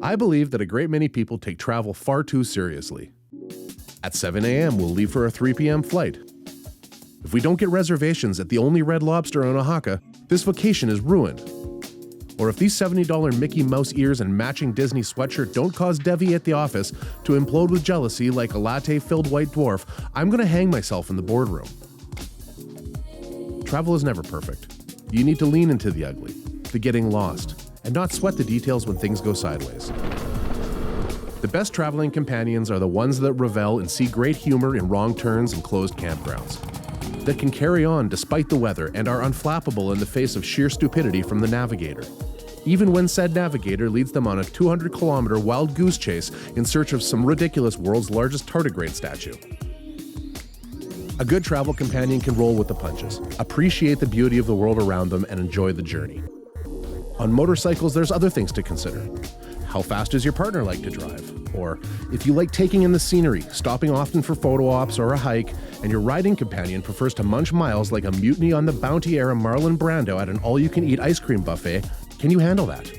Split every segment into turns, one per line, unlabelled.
I believe that a great many people take travel far too seriously. At 7 a.m., we'll leave for a 3 p.m. flight. If we don't get reservations at the only Red Lobster on Oaxaca, this vacation is ruined. Or if these $70 Mickey Mouse ears and matching Disney sweatshirt don't cause Devi at the office to implode with jealousy like a latte-filled white dwarf, I'm gonna hang myself in the boardroom. Travel is never perfect. You need to lean into the ugly, the getting lost, and not sweat the details when things go sideways. The best traveling companions are the ones that revel and see great humor in wrong turns and closed campgrounds, that can carry on despite the weather and are unflappable in the face of sheer stupidity from the navigator, even when said navigator leads them on a 200-kilometer wild goose chase in search of some ridiculous world's largest tardigrade statue. A good travel companion can roll with the punches, appreciate the beauty of the world around them, and enjoy the journey. On motorcycles, there's other things to consider. How fast does your partner like to drive? Or if you like taking in the scenery, stopping often for photo ops or a hike, and your riding companion prefers to munch miles like a Mutiny on the Bounty era Marlon Brando at an all-you-can-eat ice cream buffet, can you handle that?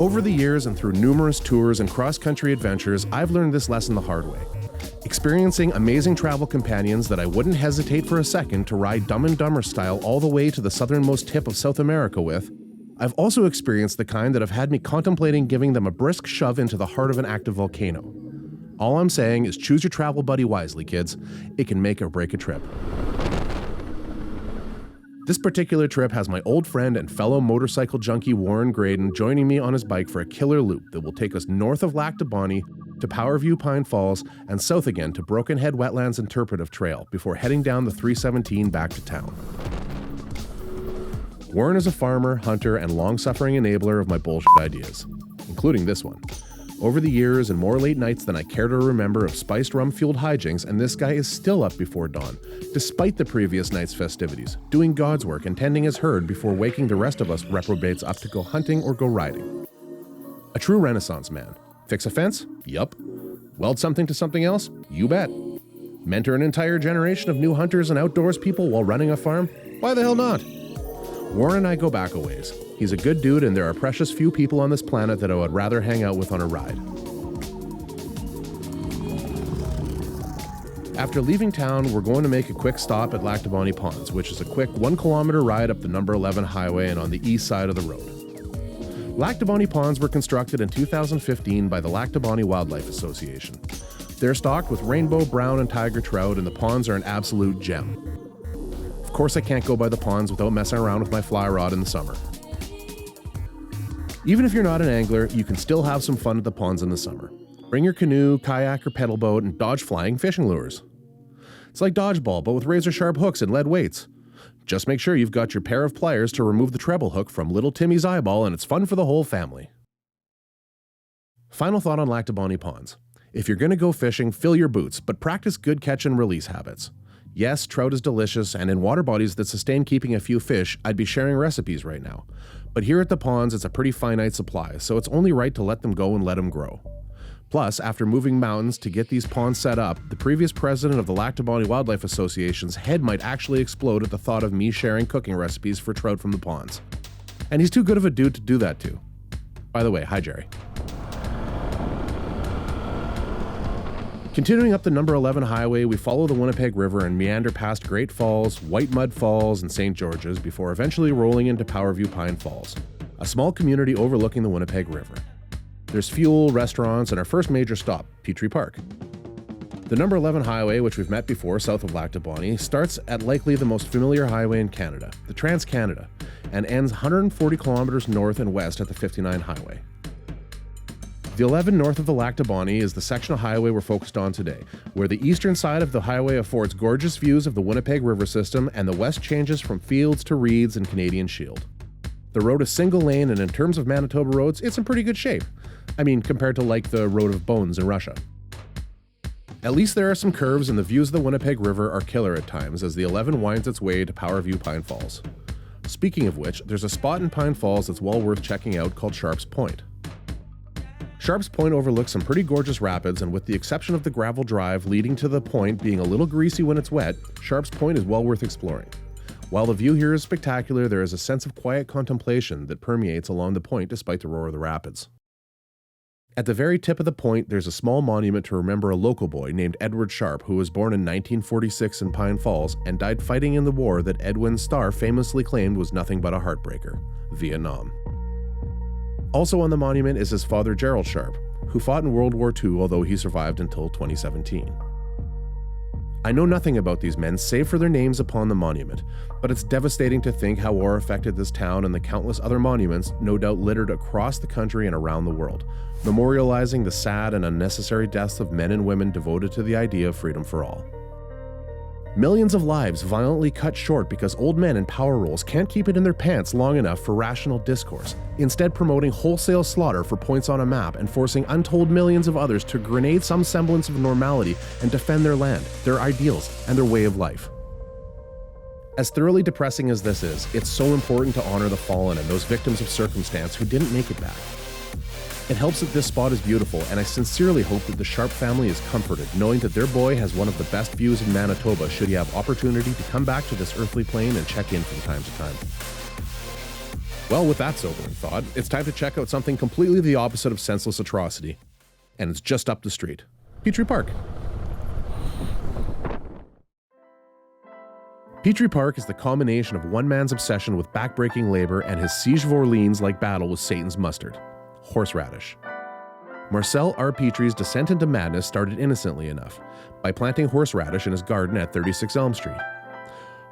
Over the years and through numerous tours and cross-country adventures, I've learned this lesson the hard way. Experiencing amazing travel companions that I wouldn't hesitate for a second to ride Dumb and Dumber style all the way to the southernmost tip of South America with, I've also experienced the kind that have had me contemplating giving them a brisk shove into the heart of an active volcano. All I'm saying is choose your travel buddy wisely, kids. It can make or break a trip. This particular trip has my old friend and fellow motorcycle junkie Warren Graydon joining me on his bike for a killer loop that will take us north of Lactobani to Powerview Pine Falls and south again to Brokenhead Wetlands Interpretive Trail before heading down the 317 back to town. Warren is a farmer, hunter, and long-suffering enabler of my bullshit ideas, including this one. Over the years and more late nights than I care to remember of spiced rum-fueled hijinks, and this guy is still up before dawn, despite the previous night's festivities, doing God's work and tending his herd before waking the rest of us reprobates up to go hunting or go riding. A true Renaissance man. Fix a fence? Yup. Weld something to something else? You bet. Mentor an entire generation of new hunters and outdoors people while running a farm? Why the hell not? Warren and I go back a ways. He's a good dude, and there are precious few people on this planet that I would rather hang out with on a ride. After leaving town, we're going to make a quick stop at Lactobani Ponds, which is a quick 1-kilometer ride up the number 11 highway and on the east side of the road. Lactobani Ponds were constructed in 2015 by the Lactobani Wildlife Association. They're stocked with rainbow, brown, and tiger trout, and the ponds are an absolute gem. Of course, I can't go by the ponds without messing around with my fly rod in the summer. Even if you're not an angler, you can still have some fun at the ponds in the summer. Bring your canoe, kayak, or pedal boat and dodge flying fishing lures. It's like dodgeball, but with razor-sharp hooks and lead weights. Just make sure you've got your pair of pliers to remove the treble hook from little Timmy's eyeball, and it's fun for the whole family. Final thought on Lactobani Ponds. If you're going to go fishing, fill your boots, but practice good catch and release habits. Yes, trout is delicious, and in water bodies that sustain keeping a few fish, I'd be sharing recipes right now. But here at the ponds, it's a pretty finite supply, so it's only right to let them go and let them grow. Plus, after moving mountains to get these ponds set up, the previous president of the Lactobani Wildlife Association's head might actually explode at the thought of me sharing cooking recipes for trout from the ponds. And he's too good of a dude to do that to. By the way, hi Jerry. Continuing up the number 11 highway, we follow the Winnipeg River and meander past Great Falls, White Mud Falls, and St. George's before eventually rolling into Powerview Pine Falls, a small community overlooking the Winnipeg River. There's fuel, restaurants, and our first major stop, Petrie Park. The number 11 highway, which we've met before south of Lactobani, starts at likely the most familiar highway in Canada, the Trans-Canada, and ends 140 kilometers north and west at the 59 highway. The 11 north of the Lactobani is the section of highway we're focused on today, where the eastern side of the highway affords gorgeous views of the Winnipeg River system and the west changes from fields to reeds and Canadian Shield. The road is single lane, and in terms of Manitoba roads, it's in pretty good shape. I mean, compared to like the Road of Bones in Russia. At least there are some curves, and the views of the Winnipeg River are killer at times as the 11 winds its way to Powerview Pine Falls. Speaking of which, there's a spot in Pine Falls that's well worth checking out called Sharps Point. Sharps Point overlooks some pretty gorgeous rapids, and with the exception of the gravel drive leading to the point being a little greasy when it's wet, Sharps Point is well worth exploring. While the view here is spectacular, there is a sense of quiet contemplation that permeates along the point despite the roar of the rapids. At the very tip of the point, there's a small monument to remember a local boy named Edward Sharp, who was born in 1946 in Pine Falls and died fighting in the war that Edwin Starr famously claimed was nothing but a heartbreaker, Vietnam. Also on the monument is his father Gerald Sharp, who fought in World War II, although he survived until 2017. I know nothing about these men save for their names upon the monument, but it's devastating to think how war affected this town and the countless other monuments no doubt littered across the country and around the world, memorializing the sad and unnecessary deaths of men and women devoted to the idea of freedom for all. Millions of lives violently cut short because old men in power roles can't keep it in their pants long enough for rational discourse, instead promoting wholesale slaughter for points on a map and forcing untold millions of others to grenade some semblance of normality and defend their land, their ideals, and their way of life. As thoroughly depressing as this is, it's so important to honor the fallen and those victims of circumstance who didn't make it back. It helps that this spot is beautiful, and I sincerely hope that the Sharp family is comforted knowing that their boy has one of the best views in Manitoba should he have opportunity to come back to this earthly plane and check in from time to time. Well, with that sobering thought, it's time to check out something completely the opposite of senseless atrocity. And it's just up the street. Petrie Park. Petrie Park is the combination of one man's obsession with backbreaking labor and his Siege of Orleans-like battle with Satan's mustard. Horseradish. Marcel R. Petrie's descent into madness started innocently enough, by planting horseradish in his garden at 36 Elm Street.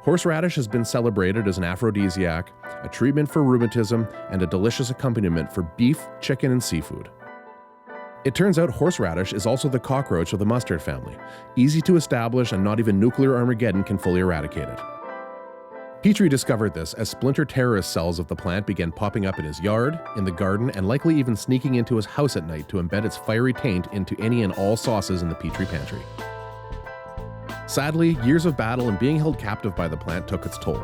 Horseradish has been celebrated as an aphrodisiac, a treatment for rheumatism, and a delicious accompaniment for beef, chicken, and seafood. It turns out horseradish is also the cockroach of the mustard family, easy to establish and not even nuclear Armageddon can fully eradicate it. Petrie discovered this as splinter terrorist cells of the plant began popping up in his yard, in the garden, and likely even sneaking into his house at night to embed its fiery taint into any and all sauces in the Petrie pantry. Sadly, years of battle and being held captive by the plant took its toll.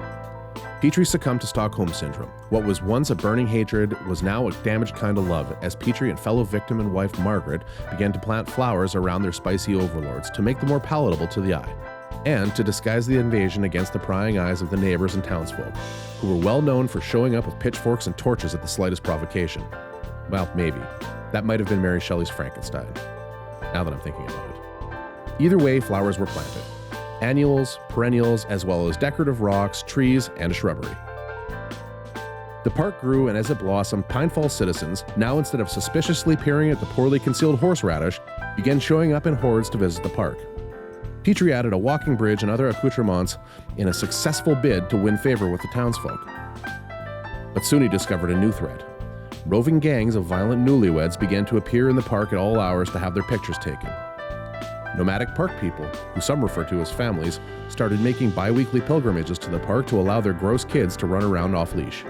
Petrie succumbed to Stockholm Syndrome. What was once a burning hatred was now a damaged kind of love, as Petrie and fellow victim and wife Margaret began to plant flowers around their spicy overlords to make them more palatable to the eye, and to disguise the invasion against the prying eyes of the neighbors and townsfolk, who were well known for showing up with pitchforks and torches at the slightest provocation. Well, maybe. That might have been Mary Shelley's Frankenstein, now that I'm thinking about it. Either way, flowers were planted. Annuals, perennials, as well as decorative rocks, trees, and a shrubbery. The park grew, and as it blossomed, Pine Falls citizens, now instead of suspiciously peering at the poorly concealed horseradish, began showing up in hordes to visit the park. Petrie added a walking bridge and other accoutrements in a successful bid to win favor with the townsfolk. But soon he discovered a new threat. Roving gangs of violent newlyweds began to appear in the park at all hours to have their pictures taken. Nomadic park people, who some refer to as families, started making bi-weekly pilgrimages to the park to allow their gross kids to run around off-leash.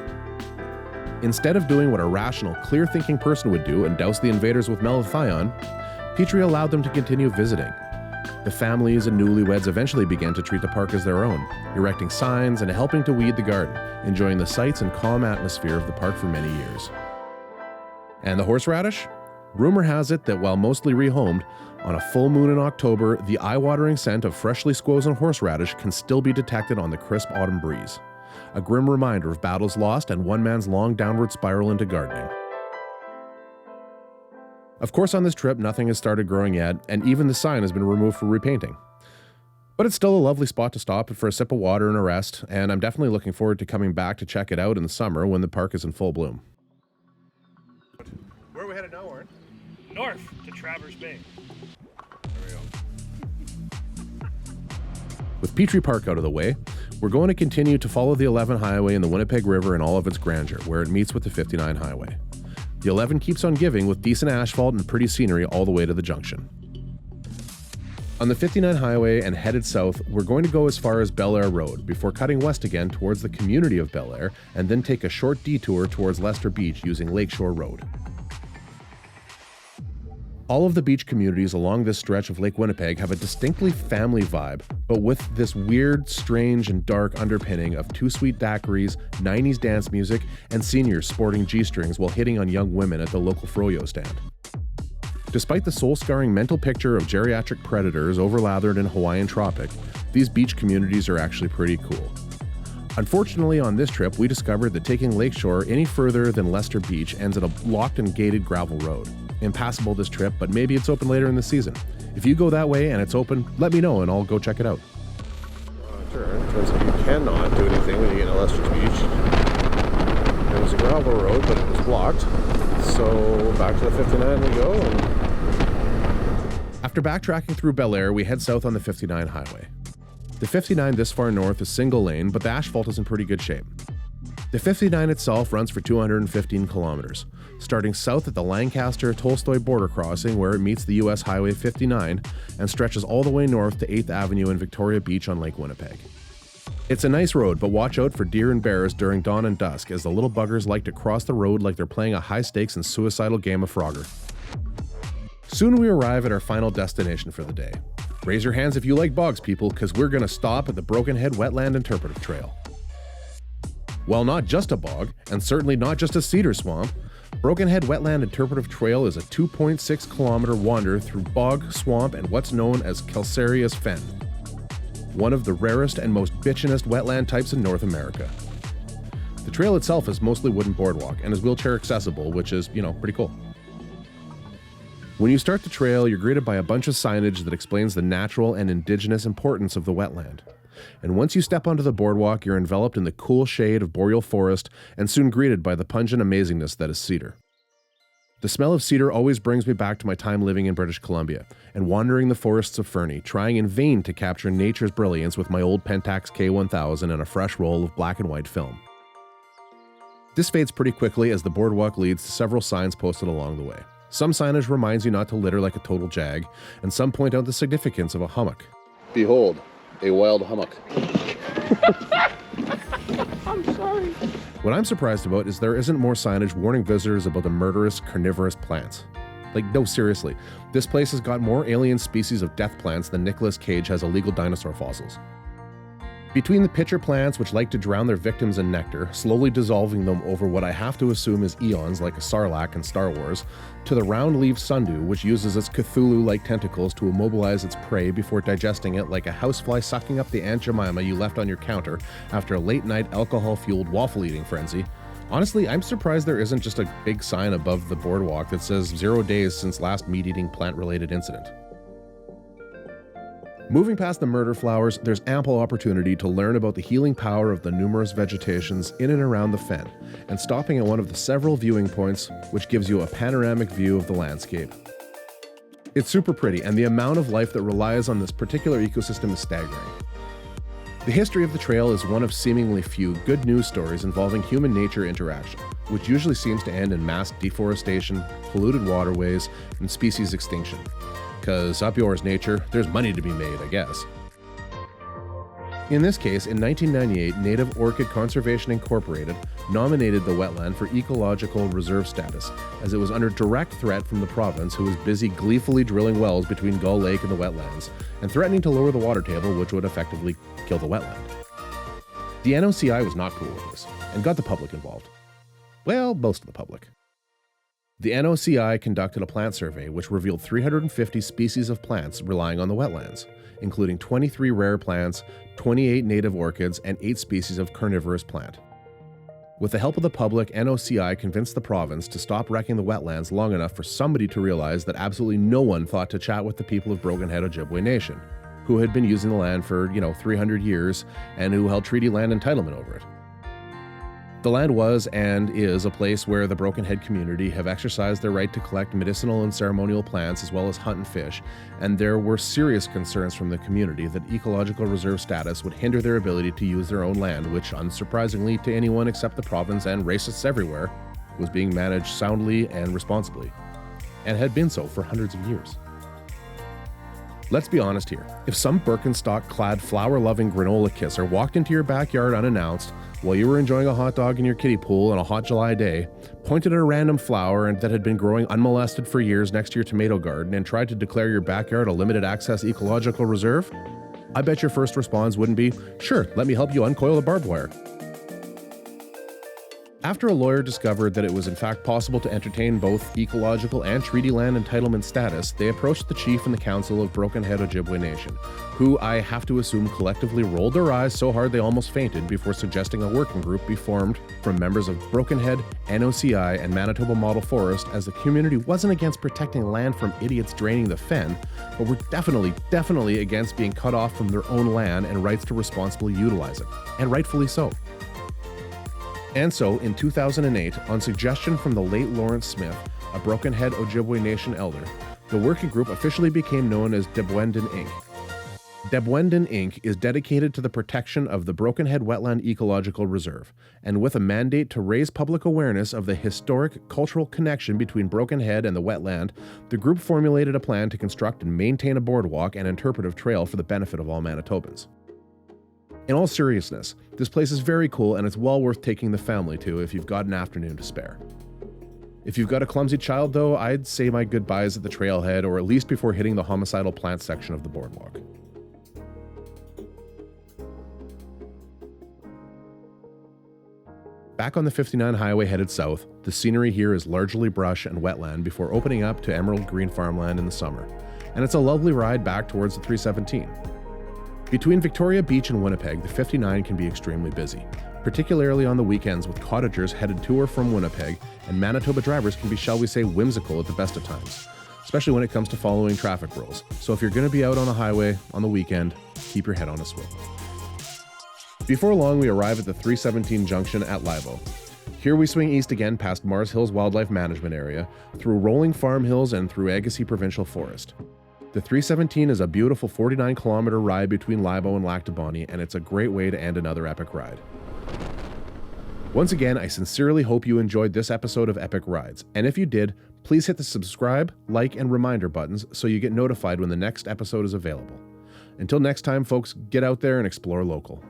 Instead of doing what a rational, clear-thinking person would do and douse the invaders with malathion, Petrie allowed them to continue visiting. The families and newlyweds eventually began to treat the park as their own, erecting signs and helping to weed the garden, enjoying the sights and calm atmosphere of the park for many years. And the horseradish? Rumor has it that while mostly rehomed, on a full moon in October, the eye-watering scent of freshly squozen horseradish can still be detected on the crisp autumn breeze. A grim reminder of battles lost and one man's long downward spiral into gardening. Of course, on this trip, nothing has started growing yet, and even the sign has been removed for repainting. But it's still a lovely spot to stop for a sip of water and a rest, and I'm definitely looking forward to coming back to check it out in the summer when the park is in full bloom. Where are we headed now, Warren?
North to Traverse Bay.
There we go. With Petrie Park out of the way, we're going to continue to follow the 11 highway and the Winnipeg River in all of its grandeur, where it meets with the 59 highway. The 11 keeps on giving with decent asphalt and pretty scenery all the way to the junction. On the 59 highway and headed south, we're going to go as far as Bel Air Road before cutting west again towards the community of Bel Air and then take a short detour towards Lester Beach using Lakeshore Road. All of the beach communities along this stretch of Lake Winnipeg have a distinctly family vibe, but with this weird, strange, and dark underpinning of two sweet daiquiris, 90s dance music, and seniors sporting G-strings while hitting on young women at the local froyo stand. Despite the soul-scarring mental picture of geriatric predators overlathered in Hawaiian tropic, these beach communities are actually pretty cool. Unfortunately, on this trip, we discovered that taking Lakeshore any further than Leicester Beach ends at a locked and gated gravel road. Impassable this trip, but maybe it's open later in the season. If you go that way and it's open, let me know and I'll go check it out. Turns out you cannot do anything when you get to Leicester Beach. There was a gravel road, but it was blocked. So back to the 59 we go. After backtracking through Bel Air, we head south on the 59 highway. The 59 this far north is single lane, but the asphalt is in pretty good shape. The 59 itself runs for 215 kilometers, starting south at the Lancaster-Tolstoy border crossing where it meets the US Highway 59 and stretches all the way north to 8th Avenue and Victoria Beach on Lake Winnipeg. It's a nice road, but watch out for deer and bears during dawn and dusk as the little buggers like to cross the road like they're playing a high-stakes and suicidal game of Frogger. Soon we arrive at our final destination for the day. Raise your hands if you like bogs, people, because we're going to stop at the Brokenhead Wetland Interpretive Trail. While not just a bog, and certainly not just a cedar swamp, Brokenhead Wetland Interpretive Trail is a 2.6 kilometer wander through bog, swamp, and what's known as calcareous fen, one of the rarest and most bitchinest wetland types in North America. The trail itself is mostly wooden boardwalk and is wheelchair accessible, which is, pretty cool. When you start the trail, you're greeted by a bunch of signage that explains the natural and indigenous importance of the wetland. And once you step onto the boardwalk, you're enveloped in the cool shade of boreal forest and soon greeted by the pungent amazingness that is cedar. The smell of cedar always brings me back to my time living in British Columbia and wandering the forests of Fernie, trying in vain to capture nature's brilliance with my old Pentax K1000 and a fresh roll of black and white film. This fades pretty quickly as the boardwalk leads to several signs posted along the way. Some signage reminds you not to litter like a total jag, and some point out the significance of a hummock. Behold, a wild hummock.
I'm sorry.
What I'm surprised about is there isn't more signage warning visitors about the murderous carnivorous plants. Like, no, seriously, this place has got more alien species of death plants than Nicolas Cage has illegal dinosaur fossils. Between the pitcher plants, which like to drown their victims in nectar, slowly dissolving them over what I have to assume is eons like a sarlacc in Star Wars, to the round-leaved sundew, which uses its Cthulhu-like tentacles to immobilize its prey before digesting it like a housefly sucking up the Aunt Jemima you left on your counter after a late-night alcohol-fueled waffle-eating frenzy. Honestly, I'm surprised there isn't just a big sign above the boardwalk that says 0 days since last meat-eating plant-related incident. Moving past the murder flowers, there's ample opportunity to learn about the healing power of the numerous vegetations in and around the fen, and stopping at one of the several viewing points, which gives you a panoramic view of the landscape. It's super pretty, and the amount of life that relies on this particular ecosystem is staggering. The history of the trail is one of seemingly few good news stories involving human-nature interaction, which usually seems to end in mass deforestation, polluted waterways, and species extinction. Because up yours, nature, there's money to be made, I guess. In this case, in 1998, Native Orchid Conservation Incorporated nominated the wetland for ecological reserve status, as it was under direct threat from the province, who was busy gleefully drilling wells between Gull Lake and the wetlands, and threatening to lower the water table, which would effectively kill the wetland. The NOCI was not cool with this, and got the public involved. Well, most of the public. The NOCI conducted a plant survey which revealed 350 species of plants relying on the wetlands, including 23 rare plants, 28 native orchids, and 8 species of carnivorous plant. With the help of the public, NOCI convinced the province to stop wrecking the wetlands long enough for somebody to realize that absolutely no one thought to chat with the people of Brokenhead Ojibwe Nation, who had been using the land for, 300 years and who held treaty land entitlement over it. The land was and is a place where the Brokenhead community have exercised their right to collect medicinal and ceremonial plants as well as hunt and fish, and there were serious concerns from the community that ecological reserve status would hinder their ability to use their own land, which, unsurprisingly to anyone except the province and racists everywhere, was being managed soundly and responsibly, and had been so for hundreds of years. Let's be honest here. If some Birkenstock-clad, flower-loving granola kisser walked into your backyard unannounced while you were enjoying a hot dog in your kiddie pool on a hot July day, pointed at a random flower that had been growing unmolested for years next to your tomato garden, and tried to declare your backyard a limited-access ecological reserve, I bet your first response wouldn't be, "Sure, let me help you uncoil the barbed wire." After a lawyer discovered that it was in fact possible to entertain both ecological and treaty land entitlement status, they approached the chief and the council of Brokenhead Ojibwe Nation, who I have to assume collectively rolled their eyes so hard they almost fainted before suggesting a working group be formed from members of Brokenhead, NOCI, and Manitoba Model Forest, as the community wasn't against protecting land from idiots draining the fen, but were definitely against being cut off from their own land and rights to responsibly utilize it, and rightfully so. And so, in 2008, on suggestion from the late Lawrence Smith, a Brokenhead Ojibwe Nation elder, the working group officially became known as Debwendon Inc. Debwendon Inc. is dedicated to the protection of the Brokenhead Wetland Ecological Reserve, and with a mandate to raise public awareness of the historic cultural connection between Brokenhead and the wetland, the group formulated a plan to construct and maintain a boardwalk and interpretive trail for the benefit of all Manitobans. In all seriousness, this place is very cool and it's well worth taking the family to if you've got an afternoon to spare. If you've got a clumsy child though, I'd say my goodbyes at the trailhead or at least before hitting the homicidal plant section of the boardwalk. Back on the 59 highway headed south, the scenery here is largely brush and wetland before opening up to emerald green farmland in the summer, and it's a lovely ride back towards the 317. Between Victoria Beach and Winnipeg, the 59 can be extremely busy, particularly on the weekends with cottagers headed to or from Winnipeg, and Manitoba drivers can be, shall we say, whimsical at the best of times, especially when it comes to following traffic rules. So if you're going to be out on a highway on the weekend, keep your head on a swivel. Before long, we arrive at the 317 junction at Livo. Here we swing east again past Mars Hills Wildlife Management Area, through rolling farm hills and through Agassiz Provincial Forest. The 317 is a beautiful 49-kilometer ride between Livo and Lactobani, and it's a great way to end another epic ride. Once again, I sincerely hope you enjoyed this episode of Epic Rides, and if you did, please hit the subscribe, like, and reminder buttons so you get notified when the next episode is available. Until next time, folks, get out there and explore local.